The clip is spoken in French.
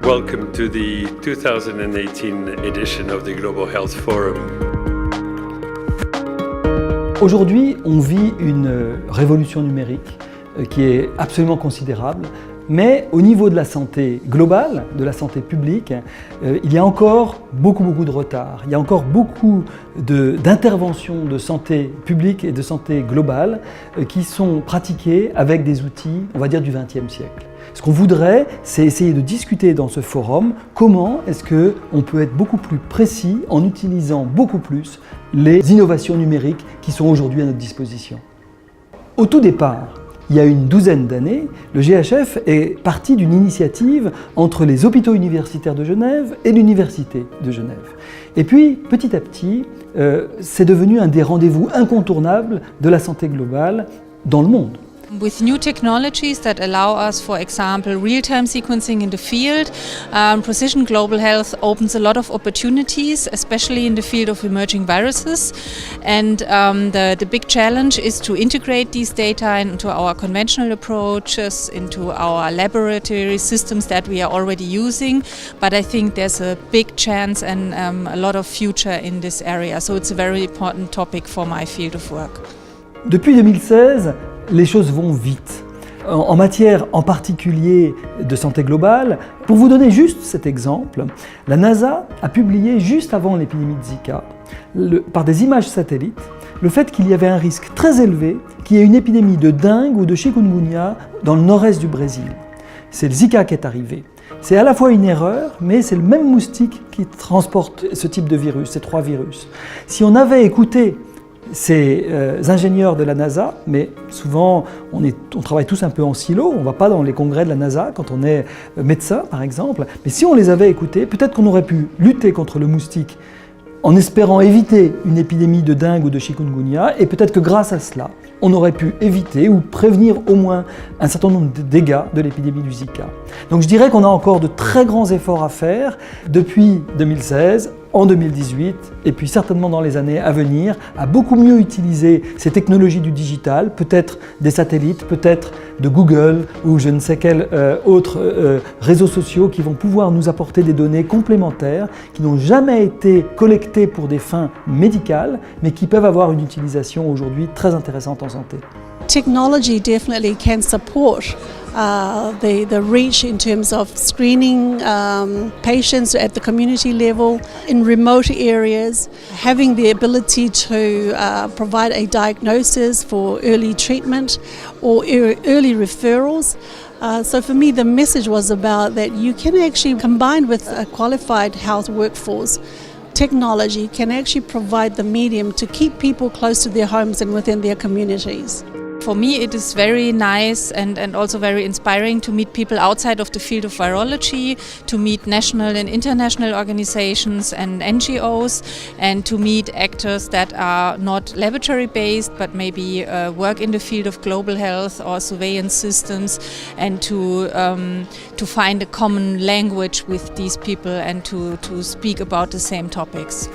Welcome to the 2018 edition of the Global Health Forum. Aujourd'hui, on vit une révolution numérique qui est absolument considérable, mais au niveau de la santé globale, de la santé publique, il y a encore beaucoup de retard. Il y a encore beaucoup d'interventions de santé publique et de santé globale qui sont pratiquées avec des outils, on va dire, du XXe siècle. Ce qu'on voudrait, c'est essayer de discuter dans ce forum comment est-ce qu'on peut être beaucoup plus précis en utilisant beaucoup plus les innovations numériques qui sont aujourd'hui à notre disposition. Au tout départ, il y a une douzaine d'années, le GHF est parti d'une initiative entre les hôpitaux universitaires de Genève et l'Université de Genève. Et puis, petit à petit, c'est devenu un des rendez-vous incontournables de la santé globale dans le monde. With new technologies that allow us, for example, real-time sequencing in the field, Precision Global Health opens a lot of opportunities, especially in the field of emerging viruses. And the big challenge is to integrate these data into our conventional approaches, into our laboratory systems that we are already using. But I think there's a big chance and a lot of future in this area. So it's a very important topic for my field of work. Depuis 2016, les choses vont vite. En matière en particulier de santé globale, pour vous donner juste cet exemple, la NASA a publié juste avant l'épidémie de Zika, par des images satellites, le fait qu'il y avait un risque très élevé qu'il y ait une épidémie de dengue ou de chikungunya dans le nord-est du Brésil. C'est le Zika qui est arrivé. C'est à la fois une erreur, mais c'est le même moustique qui transporte ce type de virus, ces trois virus. Si on avait écouté ces ingénieurs de la NASA, mais souvent on travaille tous un peu en silo, on ne va pas dans les congrès de la NASA quand on est médecin par exemple, mais si on les avait écoutés, peut-être qu'on aurait pu lutter contre le moustique en espérant éviter une épidémie de dengue ou de chikungunya, et peut-être que grâce à cela, on aurait pu éviter ou prévenir au moins un certain nombre de dégâts de l'épidémie du Zika. Donc je dirais qu'on a encore de très grands efforts à faire depuis 2016, en 2018 et puis certainement dans les années à venir, à beaucoup mieux utiliser ces technologies du digital, peut-être des satellites, peut-être de Google ou je ne sais quels autres réseaux sociaux qui vont pouvoir nous apporter des données complémentaires qui n'ont jamais été collectées pour des fins médicales, mais qui peuvent avoir une utilisation aujourd'hui très intéressante en santé. Technology definitely can support the reach in terms of screening patients at the community level in remote areas, having the ability to provide a diagnosis for early treatment or early referrals. So for me, the message was about that you can actually, combined with a qualified health workforce, technology can actually provide the medium to keep people close to their homes and within their communities. For me, it is very nice and also very inspiring to meet people outside of the field of virology, to meet national and international organizations and NGOs, and to meet actors that are not laboratory-based, but maybe work in the field of global health or surveillance systems, and to find a common language with these people and to speak about the same topics.